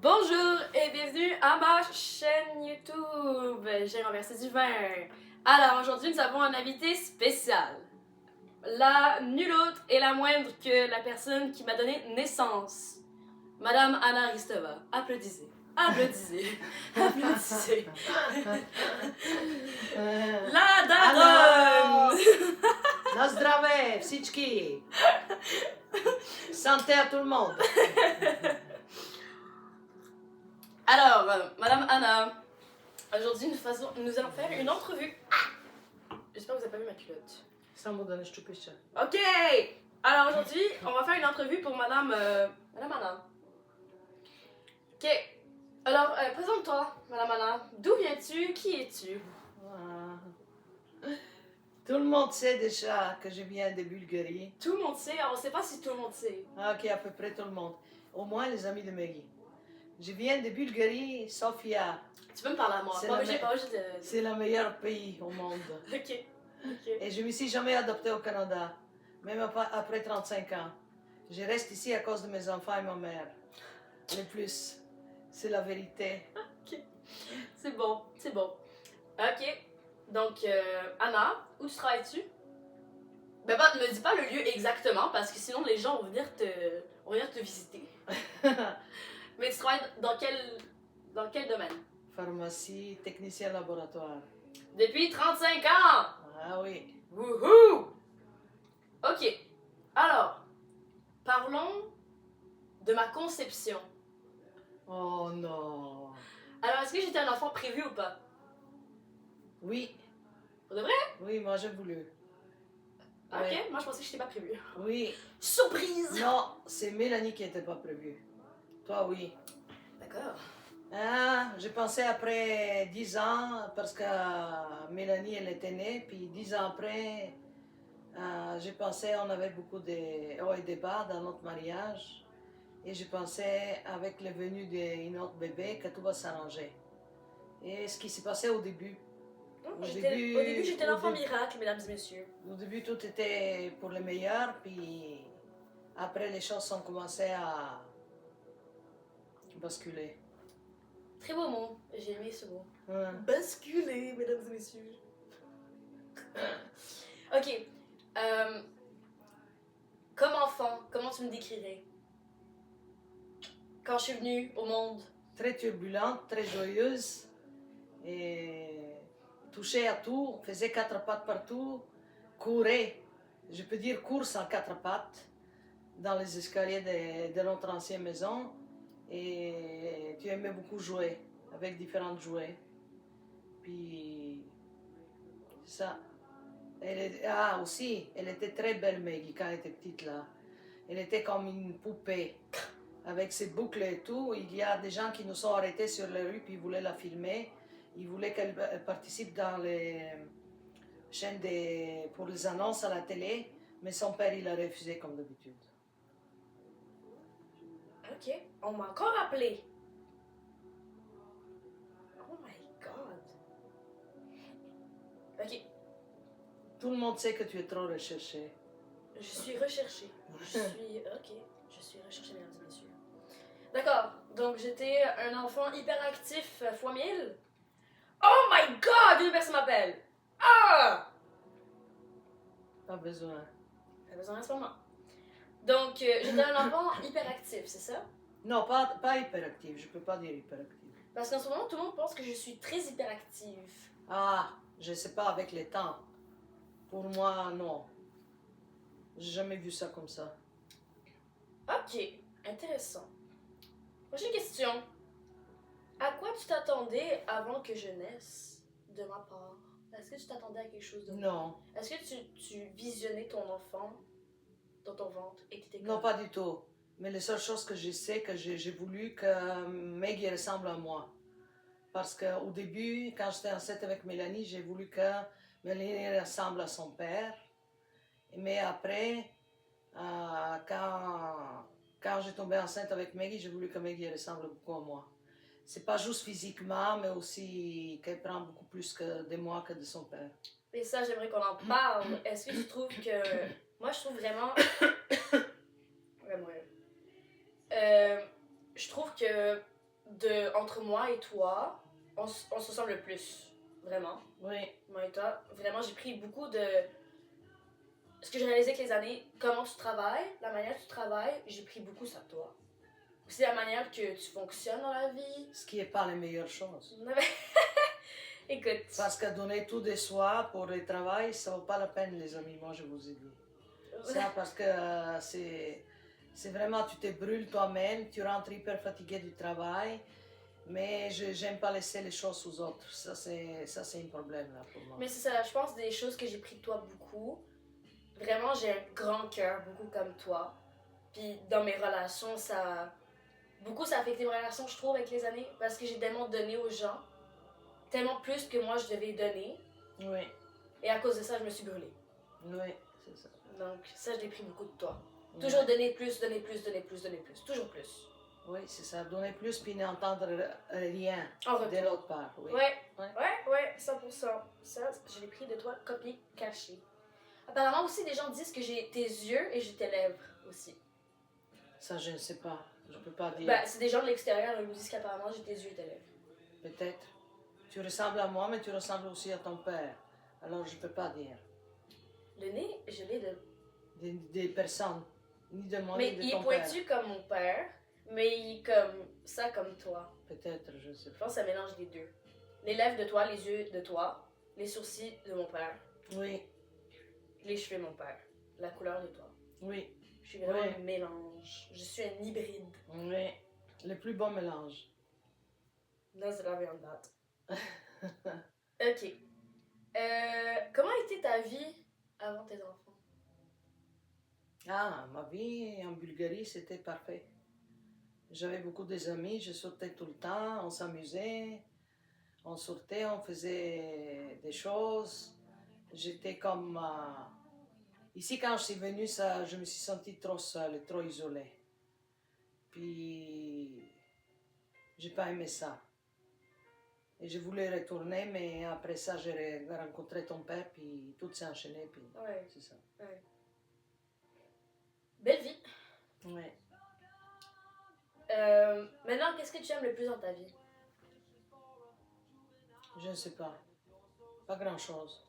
Bonjour et bienvenue à ma chaîne YouTube. J'ai renversé du vin. Alors aujourd'hui nous avons un invité spécial. La nulle autre et la moindre que la personne qui m'a donné naissance. Madame Anna Ristova. Applaudissez. Applaudissez. Applaudissez. La daronne. Na zdravé, všichni! Santé à tout le monde! Alors, Madame Anna, aujourd'hui nous allons faire une entrevue. J'espère que vous n'avez pas vu ma culotte. Samo da ne ščupiš. Ok! Alors aujourd'hui, on va faire une entrevue pour Madame Anna. Ok. Alors, présente-toi, Madame Anna. D'où viens-tu? Qui es-tu? Tout le monde sait déjà que je viens de Bulgarie. Tout le monde sait, on ne sait pas si tout le monde sait. Ok, à peu près tout le monde. Au moins les amis de Maggie. Je viens de Bulgarie, Sofia. Tu peux me parler à moi, C'est pas la obligé, me- pas obligé de... C'est le meilleur pays au monde. Ok, ok. Et je me suis jamais adoptée au Canada, même après 35 ans. Je reste ici à cause de mes enfants et ma mère. Le plus, c'est la vérité. C'est bon, c'est bon. Ok, donc Anna, où tu travailles-tu? Ben pas, me dis pas le lieu exactement, parce que sinon les gens vont venir te visiter. Mais tu travailles dans quel domaine? Pharmacie, technicien laboratoire. Depuis 35 ans! Ah oui. Wouhou! Ok, alors, parlons de ma conception. Oh non. Alors, est-ce que j'étais un enfant prévu ou pas? Oui. Pour de vrai? Oui, moi j'ai voulu. Ok, Ouais. moi je pensais que j'étais pas prévu. Oui. Surprise! Non, c'est Mélanie qui n'était pas prévue. Toi, oui. D'accord. Ah, j'ai pensé après 10 ans, parce que Mélanie, elle était née, puis 10 ans après, j'ai pensé on avait beaucoup de hauts et de bas dans notre mariage. Et je pensais, avec la venue d'un autre bébé, que tout va s'arranger. Et ce qui s'est passé au début. Au début, j'étais l'enfant miracle, mesdames et messieurs. Au début, tout était pour le meilleur, puis après, les choses ont commencé à basculer. Très beau mot, j'ai aimé ce mot. Hein. Basculer, mesdames et messieurs. Ok. Comme enfant, comment tu me décrirais? Quand je suis venue au monde. Très turbulente, très joyeuse, et touchait à tout, faisait 4 pattes partout, courait, je peux dire course en 4 pattes, dans les escaliers de notre ancienne maison, et tu aimais beaucoup jouer, avec différents jouets. Puis, ça. Aussi, elle était très belle, Maggie, quand elle était petite là. Elle était comme une poupée. Avec ses boucles et tout, il y a des gens qui nous ont arrêtés sur la rue puis ils voulaient la filmer. Ils voulaient qu'elle participe dans les chaînes pour les annonces à la télé, mais son père il a refusé comme d'habitude. Ok, on m'a encore appelé. Oh my god. Ok, Tout le monde sait que tu es trop recherché. je suis recherchée. Je suis recherchée, mesdames et messieurs. D'accord, donc j'étais un enfant hyperactif fois 1000. Oh my god, une personne m'appelle. Ah! Pas besoin. Pas besoin en ce moment. Donc, j'étais un enfant hyperactif, c'est ça? Non, pas hyperactive, je peux pas dire hyperactive. Parce qu'en ce moment, tout le monde pense que je suis très hyperactive. Ah, je sais pas avec le temps. Pour moi, non. J'ai jamais vu ça comme ça. Ok, intéressant. Prochaine question. À quoi tu t'attendais avant que je naisse de ma part? Est-ce que tu t'attendais à quelque chose de moi? Non, Est-ce que tu visionnais ton enfant dans ton ventre et que t'étais non, comme... pas du tout. Mais la seule chose que je sais, que j'ai voulu que Maggie ressemble à moi. Parce qu'au début, quand j'étais enceinte avec Mélanie, j'ai voulu que Mélanie ressemble à son père. Mais après, quand j'ai tombé enceinte avec Maggie, j'ai voulu que Maggie ressemble beaucoup à moi. C'est pas juste physiquement, mais aussi qu'elle prend beaucoup plus de moi que de son père. Et ça, j'aimerais qu'on en parle. Est-ce que tu trouves que... Moi, je trouve vraiment... Vraiment. Je trouve que entre moi et toi, on se ressemble le plus. Vraiment. Oui, Moi et toi. Vraiment, j'ai pris beaucoup de. Ce que j'ai réalisé avec les années, comment tu travailles, la manière que tu travailles, j'ai pris beaucoup ça de toi. C'est la manière que tu fonctionnes dans la vie. ce qui n'est pas les meilleures choses. Écoute. Parce que donner tout de soi pour le travail, ça ne vaut pas la peine, les amis, moi je vous ai dit. Ça, parce que c'est vraiment, tu te brûles toi-même, tu rentres hyper fatigué du travail, mais je n'aime pas laisser les choses aux autres. Ça, c'est un problème là pour moi. Mais c'est ça, je pense des choses que j'ai pris de toi beaucoup. Vraiment, j'ai un grand cœur, beaucoup comme toi. Puis dans mes relations, beaucoup ça a affecté mes relations, je trouve, avec les années, parce que j'ai tellement donné aux gens, tellement plus que moi je devais donner, Oui, et à cause de ça, je me suis brûlée. oui, c'est ça. Donc ça, je l'ai pris beaucoup de toi. Oui. Toujours donner plus, donner plus, donner plus, donner plus, toujours plus. Oui, c'est ça. Donner plus puis n'entendre rien En de retour. l'autre part. Oui. Ouais, 100%. Ça, je l'ai pris de toi, copié, caché. Apparemment aussi, des gens disent que j'ai tes yeux et j'ai tes lèvres aussi. Ça, je ne sais pas. Je ne peux pas dire. Ben, c'est des gens de l'extérieur, ils me disent qu'apparemment j'ai tes yeux et tes lèvres. Peut-être. Tu ressembles à moi, mais tu ressembles aussi à ton père. Alors, je ne peux pas dire. Le nez, je l'ai de... Des personnes. Ni de moi, Mais ni de il ton est père. pointu comme mon père, mais il est comme ça comme toi. Peut-être, je ne sais Je pas. pense que ça mélange les deux. Les lèvres de toi, les yeux de toi, les sourcils de mon père, Oui, les cheveux de mon père, la couleur de toi. oui, Je suis vraiment Oui. un mélange. Je suis un hybride. oui. Le plus bon mélange. That's the love and that. Ok. Comment était ta vie avant tes enfants? Ah, ma vie en Bulgarie, c'était parfait. J'avais beaucoup d'amis, je sortais tout le temps, on s'amusait, on sortait, on faisait des choses. J'étais comme... Ici, quand je suis venue, ça, je me suis sentie trop seule, trop isolée. Puis, j'ai pas aimé ça. Et je voulais retourner, mais après ça, j'ai rencontré ton père, puis tout s'est enchaîné, puis Ouais. c'est ça. Ouais. Belle vie. Ouais. Maintenant, qu'est-ce que tu aimes le plus dans ta vie? Je ne sais pas. Pas grand-chose.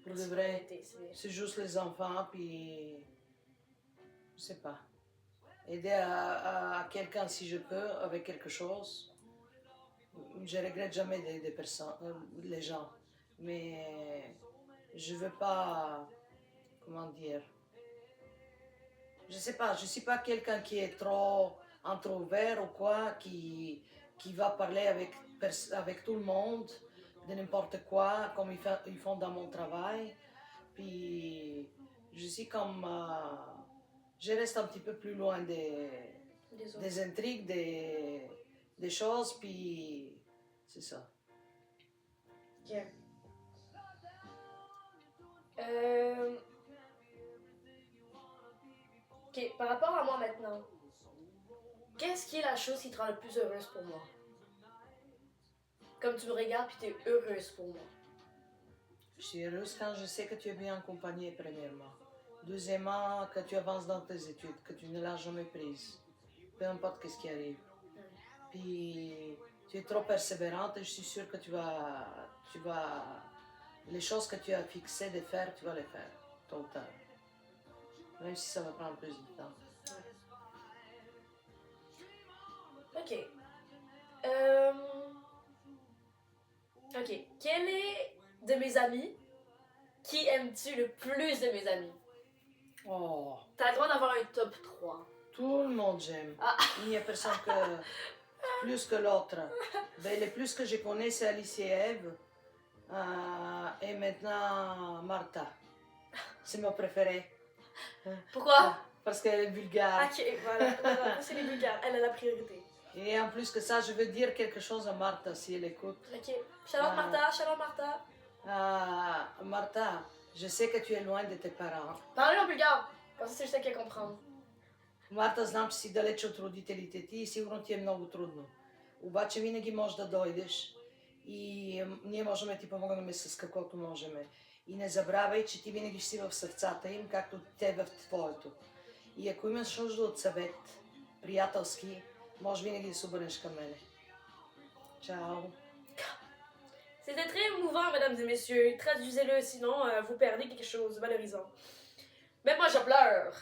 Pour de vrai, c'est juste les enfants, puis... Je sais pas. Aider à quelqu'un si je peux, avec quelque chose. Je regrette jamais des personnes, les gens. Mais je veux pas... Comment dire? Je sais pas, je suis pas quelqu'un qui est trop introvert ou quoi, qui va parler avec tout le monde, de n'importe quoi, comme ils font dans mon travail. Puis je suis comme... je reste un petit peu plus loin des intrigues, des choses, puis c'est ça. Ok. Ok, par rapport à moi maintenant, qu'est-ce qui est la chose qui te rend le plus heureuse pour moi? Comme tu me regardes puis t'es heureuse pour moi. Je suis heureuse quand je sais que tu es bien accompagnée, premièrement. Deuxièmement, que tu avances dans tes études, que tu ne l'as jamais prise. Peu importe ce qui arrive. Puis tu es trop persévérante et je suis sûre que tu vas... Les choses que tu as fixées de faire, tu vas les faire, tôt ou tard. Même si ça va prendre plus de temps. Ok. Ok. Quel est de mes amis qui aimes-tu le plus de mes amis? Oh, T'as le droit d'avoir un top 3. tout le monde j'aime. Ah. Il n'y a personne plus que l'autre. Ben, les plus que je connais, c'est Alice et Eve. Et maintenant, Martha. C'est ma préférée. Pourquoi? Parce qu'elle est vulgaire. Ok, voilà. C'est les vulgaires. Elle a la priorité. Et en plus que ça, je veux dire quelque chose à Martha si elle écoute. Ok. Shalom Martha, shalom Martha. Martha, je sais que tu es loin de tes parents. Parlez en bulgare. Comme ça, c'est juste à qui comprendre. Marta, знам, че си далеч от родителите ти и сигурно ти е много трудно. Обаче винаги можеш да дойдеш и ние можем да ти помогнем с каквото можем. И не забравяй, че ти винаги си в сърцата им, както те в твоето. И ако имаш нужда от съвет, приятелски, Moi, je viens de Soubranch Kamele. Ciao. C'était très émouvant, mesdames et messieurs. Traduisez-le, sinon vous perdez quelque chose de valorisant. Mais moi, je pleure.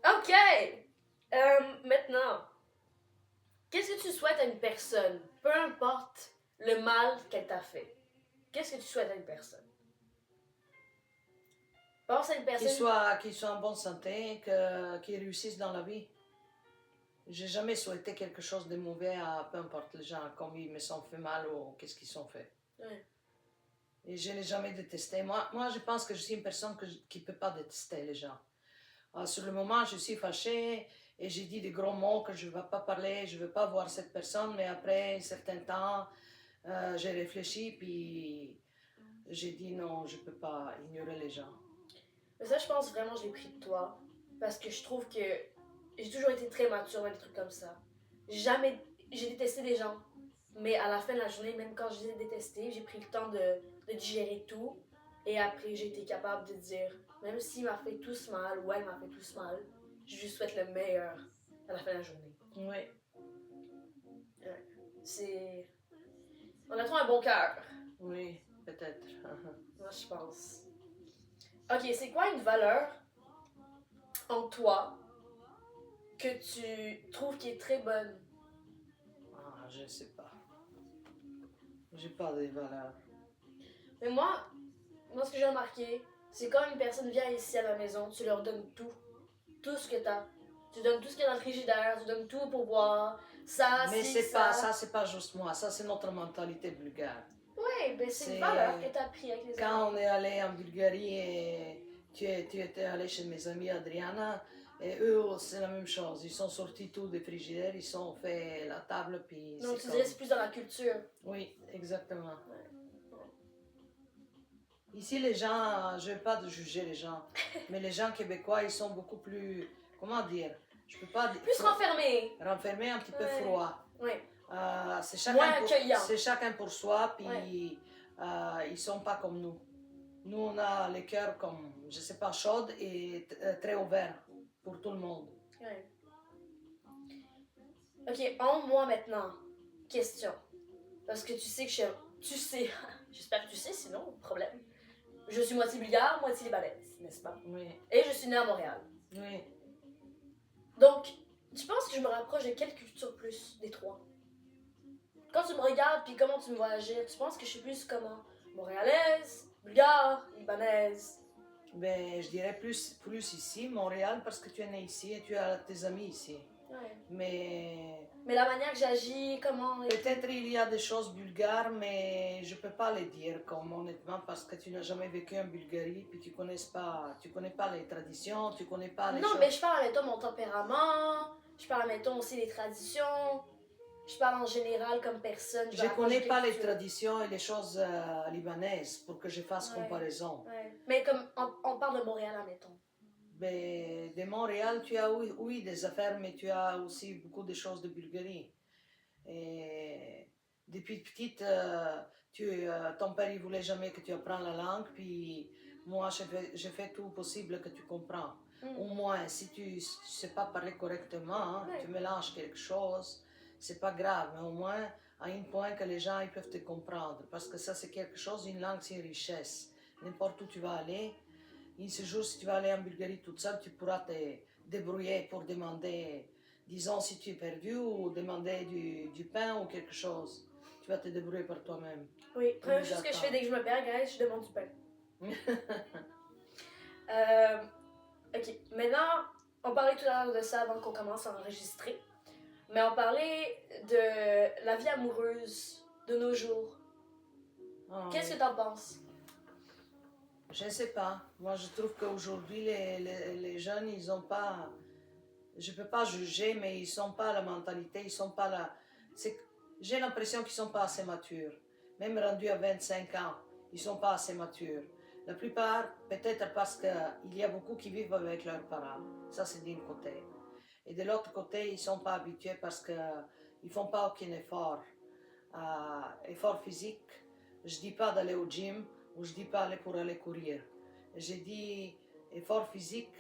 Ok. Maintenant, qu'est-ce que tu souhaites à une personne, peu importe le mal qu'elle t'a fait? Qu'est-ce que tu souhaites à une personne? Pense à une personne... Qu'il soit en bonne santé, qu'il réussisse dans la vie. J'ai jamais souhaité quelque chose de mauvais à peu importe les gens, comme ils me sont fait mal ou qu'est-ce qu'ils sont fait. Ouais. Et je ne l'ai jamais détesté. Moi, je pense que je suis une personne qui ne peut pas détester les gens. Sur le moment, je suis fâchée et j'ai dit des gros mots que je ne vais pas parler, je ne veux pas voir cette personne, mais après un certain temps, j'ai réfléchi puis j'ai dit non, je ne peux pas ignorer les gens. Mais ça, je pense vraiment que je l'ai pris de toi. Parce que je trouve que j'ai toujours été très mature dans des trucs comme ça. Jamais... J'ai détesté des gens. Mais à la fin de la journée, même quand je les ai détestés, j'ai pris le temps de digérer tout. Et après, j'ai été capable de dire, même s'il m'a fait tous mal ou elle m'a fait tous mal, je lui souhaite le meilleur à la fin de la journée. Oui. Ouais. C'est... On a trop un bon cœur. Oui, peut-être. Moi, je pense. Ok, c'est quoi une valeur en toi que tu trouves qui est très bonne? Ah, je ne sais pas. J'ai pas de valeur. Mais moi, ce que j'ai remarqué, c'est quand une personne vient ici à la maison, tu leur donnes tout. Tout ce que t'as. Tu donnes tout ce qu'il y a dans le frigidaire, tu donnes tout pour boire. Ça, Mais c'est c'est pas ça, c'est pas juste moi. Ça, c'est notre mentalité bulgare. Oui, ben c'est une C'est- valeur que t'as appris avec les Quand amis. on est allé en Bulgarie et tu étais allé chez mes amis Adriana, et eux, c'est la même chose. Ils sont sortis tous des frigidaires, ils ont fait la table, puis Donc c'est tu comme... dirais c'est plus dans la culture. Oui, exactement. Ouais. Ici, les gens, je ne vais pas juger les gens, mais les gens québécois, ils sont beaucoup plus, comment dire, je peux pas dire... Plus renfermé. Renfermés, un petit peu Ouais. froid. Oui. C'est Moins chacun, accueillant. c'est chacun pour soi, puis Ouais. ils sont pas comme nous. Nous, on a les cœurs comme, je sais pas, chaudes et très ouverts pour tout le monde. Ouais. Ok, en moi maintenant. Question. Parce que tu sais que je suis... Tu sais. J'espère que tu sais, sinon, problème. Je suis moitié bulgare, moitié libanaise, n'est-ce pas? Oui, Et je suis née à Montréal. oui. Donc, tu penses que je me rapproche de quelle culture plus des trois? Quand tu me regardes puis comment tu me vois agir, tu penses que je suis plus comment? Montréalaise, bulgare, libanaise? Ben, je dirais plus ici, Montréal, parce que tu es né ici et tu as tes amis ici. Ouais. Mais la manière que j'agis, comment... peut-être il y a des choses bulgares, mais je peux pas les dire comme honnêtement parce que tu n'as jamais vécu en Bulgarie puis tu connais pas les traditions, tu connais pas les Non, choses. mais je parle, mettons, mon tempérament, je parle, mettons, aussi les traditions, je parle en général comme personne. Je connais pas les traditions et les choses libanaises pour que je fasse comparaison. Ouais. Mais comme on parle de Montréal, mettons. Ben, de Montréal, tu as oui des affaires, mais tu as aussi beaucoup de choses de Bulgarie. Et depuis petite, ton père ne voulait jamais que tu apprennes la langue, puis moi, je fais tout possible que tu comprends. Au moins, si tu ne sais pas parler correctement, tu mélanges quelque chose, c'est pas grave, mais au moins, à un point que les gens ils peuvent te comprendre, parce que ça, c'est quelque chose, une langue, c'est une richesse. N'importe où tu vas aller, un jour, si tu vas aller en Bulgarie toute seule, tu pourras te débrouiller pour demander, disons, si tu es perdu ou demander du pain ou quelque chose. Tu vas te débrouiller par toi-même. Oui, première chose que je fais dès que je me perds, guys, je demande du pain. Ok, maintenant, on parlait tout à l'heure de ça avant qu'on commence à enregistrer. Mais on parlait de la vie amoureuse de nos jours. Qu'est-ce que t'en penses? Je ne sais pas. Moi, je trouve qu'aujourd'hui, les jeunes, ils n'ont pas... Je ne peux pas juger, mais ils ne sont pas la mentalité, ils sont pas la... J'ai l'impression qu'ils ne sont pas assez matures. Même rendus à 25 ans, ils ne sont pas assez matures. La plupart, peut-être parce qu'il y a beaucoup qui vivent avec leurs parents. Ça, c'est d'un côté. Et de l'autre côté, ils ne sont pas habitués parce qu'ils ne font pas aucun effort. Effort physique. Je ne dis pas d'aller au gym ou je ne dis pas aller pour aller courir. Je dis effort physique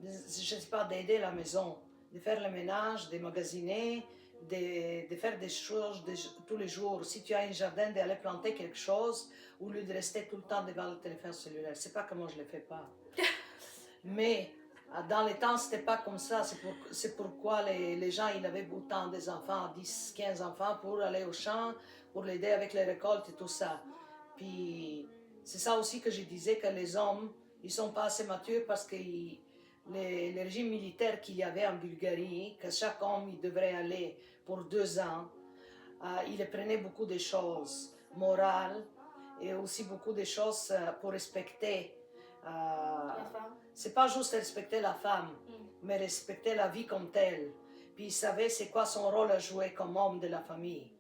je ne sais pas, d'aider la maison. de faire le ménage, de magasiner, de faire des choses tous les jours. Si tu as un jardin, d'aller planter quelque chose, au lieu de rester tout le temps devant le téléphone cellulaire. C'est pas que moi je ne le fais pas. Mais dans les temps, c'était pas comme ça. C'est pourquoi les gens, ils avaient autant des enfants, 10, 15 enfants, pour aller au champ, pour l'aider avec les récoltes et tout ça. Puis c'est ça aussi que je disais, que les hommes, ils sont pas assez matures parce que le régime militaire qu'il y avait en Bulgarie, que chaque homme, il devrait aller pour 2 ans, il prenait beaucoup de choses morales et aussi beaucoup de choses pour respecter. La femme. C'est pas juste respecter la femme, mais respecter la vie comme telle. Puis il savait c'est quoi son rôle à jouer comme homme de la famille.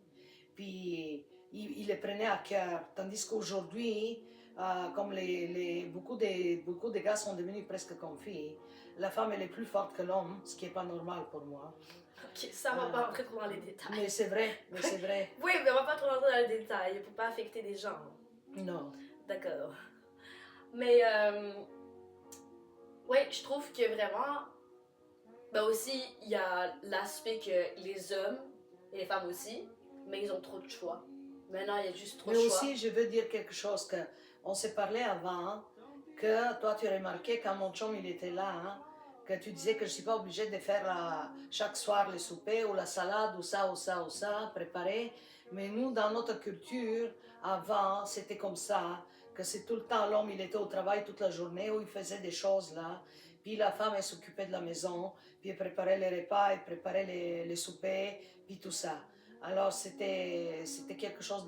Puis il le prenait à cœur. Tandis qu'aujourd'hui, comme beaucoup de gars sont devenus presque comme filles, la femme elle est plus forte que l'homme, ce qui n'est pas normal pour moi. Ok, ça va pas rentrer trop dans les détails. Mais c'est vrai, mais c'est vrai. Oui, mais on va pas trop rentrer dans les détails pour pas affecter les gens. Non. D'accord. Mais ouais, je trouve que vraiment, ben aussi, il y a l'aspect que les hommes et les femmes aussi, mais ils ont trop de choix. Maintenant, il y a juste trop Mais de choix. aussi, je veux dire quelque chose que on s'est parlé avant, que toi tu as remarqué quand mon chum il était là, hein, que tu disais que je ne suis pas obligée de faire chaque soir le souper ou la salade ou ça ou ça ou ça, préparer. Mais nous, dans notre culture, avant, c'était comme ça, que c'est tout le temps l'homme, il était au travail toute la journée où il faisait des choses là. Puis la femme, elle s'occupait de la maison, puis elle préparait les repas, elle préparait les soupers, puis tout ça. Alors c'était quelque chose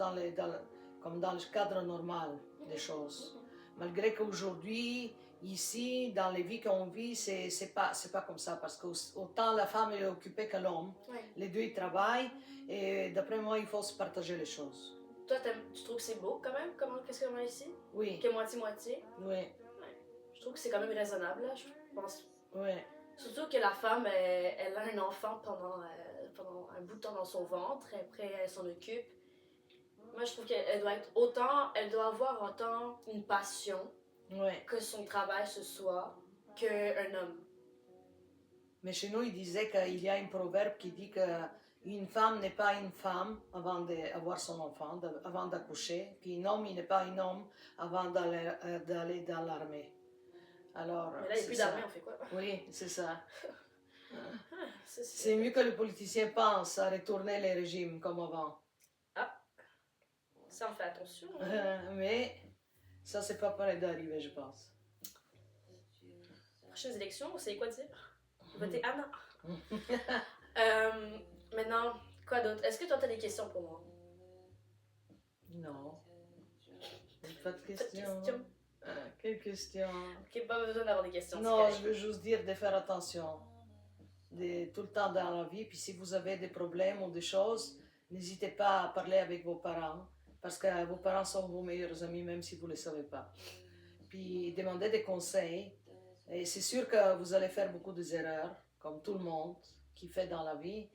comme dans le cadre normal des choses. Malgré qu'aujourd'hui, ici, dans les vies qu'on vit, c'est pas comme ça. Parce qu'autant la femme est occupée que l'homme. Ouais. Les deux, ils travaillent. Et d'après moi, il faut se partager les choses. Toi, tu trouves que c'est beau quand même? Qu'est-ce qu'on a ici? Oui. Que moitié-moitié? Oui. Ouais. Je trouve que c'est quand même raisonnable, là, je pense. Oui. Surtout que la femme, elle a un enfant pendant un bout de temps dans son ventre, après elle s'en occupe. Moi, je trouve qu'elle elle doit avoir autant une passion Oui. que son travail ce soit qu'un homme. Mais chez nous, il disait qu'il y a un proverbe qui dit que une femme n'est pas une femme avant d'avoir son enfant, avant d'accoucher, puis un homme, il n'est pas un homme avant d'aller dans l'armée. Alors, Mais là, il n'y a plus d'armée, on fait quoi? Oui, c'est ça. C'est mieux que les politiciens pensent à retourner les régimes comme avant. Ah, ça on fait attention. Mais ça, c'est pas près d'arriver, je pense. Prochaines élections, c'est quoi dire? Votez Anna. Maintenant, quoi d'autre? Est-ce que toi, tu as des questions pour moi? Non. Pas de Pas de questions. questions. Quelle question? Ok, pas besoin d'avoir des questions. Non, je veux juste dire de faire attention. Tout le temps dans la vie. Puis si vous avez des problèmes ou des choses, n'hésitez pas à parler avec vos parents. Parce que vos parents sont vos meilleurs amis, même si vous ne le savez pas. Puis demandez des conseils. Et c'est sûr que vous allez faire beaucoup d'erreurs, comme tout le monde qui fait dans la vie.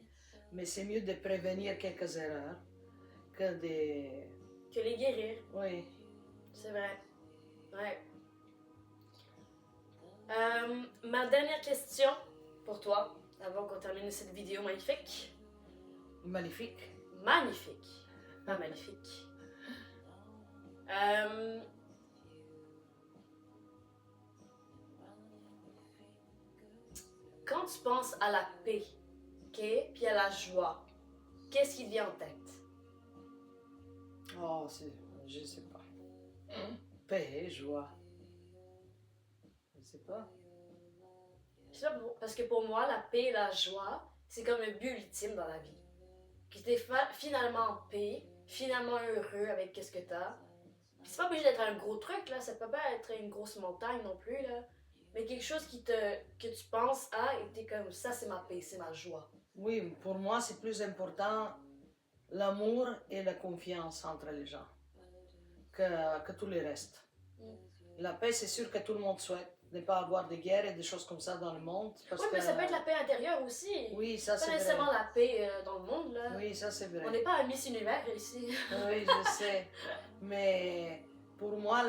Mais c'est mieux de prévenir quelques erreurs que de... Que les guérir. Oui. C'est vrai. Ouais. Ma dernière question pour toi, avant qu'on termine cette vidéo magnifique. Magnifique. Magnifique. Pas magnifique. Quand tu penses à la paix, ok, puis à la joie, qu'est-ce qui te vient en tête? Oh, je sais pas. Paix, joie. Je sais pas. Je sais pas parce que pour moi, la paix et la joie, c'est comme un but ultime dans la vie. Que t'es finalement en paix, finalement heureux avec qu'est-ce que t'as. Puis c'est pas obligé d'être un gros truc, là, ça peut pas être une grosse montagne non plus, là. Mais quelque chose que tu penses à et t'es comme ça, c'est ma paix, c'est ma joie. Oui, pour moi, c'est plus important l'amour et la confiance entre les gens que tout le reste. La paix, c'est sûr que tout le monde souhaite. Ne pas avoir de guerre et des choses comme ça dans le monde. Oui, mais ça peut être la paix intérieure aussi. Oui, ça c'est pas vrai. nécessairement la paix dans le monde, là. Oui, ça c'est vrai. On n'est pas à Miss Univers ici. Oui, je sais. Mais pour moi,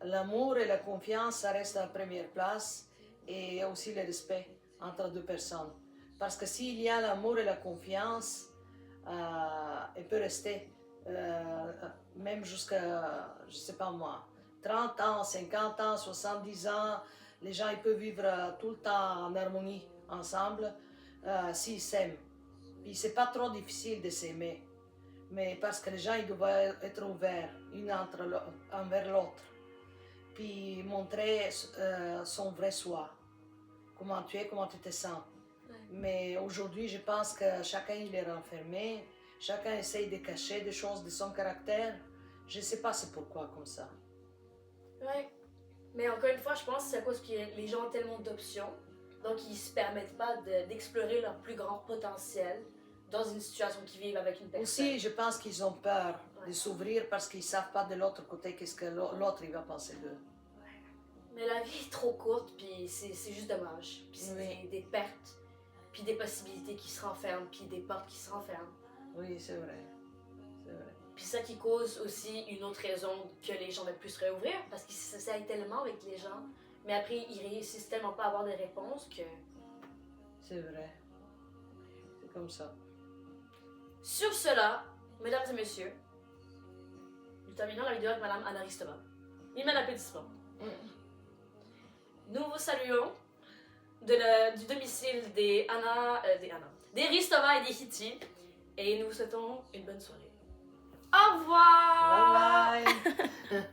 l'amour et la confiance, ça reste à la première place. Et aussi le respect entre deux personnes. Parce que s'il y a l'amour et la confiance, elle peut rester, même jusqu'à, je sais pas moi, 30 ans, 50 ans, 70 ans. Les gens ils peuvent vivre tout le temps en harmonie ensemble s'ils s'aiment. Puis c'est pas trop difficile de s'aimer, mais parce que les gens ils doivent être ouverts envers l'autre, puis montrer son vrai soi, comment tu es, comment tu te sens. Ouais. Mais aujourd'hui, je pense que chacun il est renfermé, chacun essaye de cacher des choses de son caractère. Je ne sais pas c'est pourquoi comme ça. Ouais. Mais encore une fois, je pense que c'est à cause que les gens ont tellement d'options, donc ils se permettent pas d'explorer leur plus grand potentiel dans une situation qu'ils vivent avec une personne. Aussi, je pense qu'ils ont peur de Ouais. s'ouvrir parce qu'ils ne savent pas de l'autre côté qu'est-ce que l'autre il va penser d'eux. Mais la vie est trop courte, puis c'est juste dommage. Puis c'est Oui. des pertes, puis des possibilités qui se renferment, puis des portes qui se renferment. Oui, c'est vrai. C'est vrai. Puis ça qui cause aussi une autre raison que les gens veulent plus se réouvrir, parce qu'ils s'essayent tellement avec les gens, mais après ils réussissent tellement pas à avoir des réponses que... C'est vrai. C'est comme ça. Sur cela, mesdames et messieurs, nous terminons la vidéo avec Madame Anna Ristova. Une main d'applaudissement. Nous vous saluons du domicile des Ristova et des Hitti, et nous vous souhaitons une bonne soirée. Au revoir! Bye bye!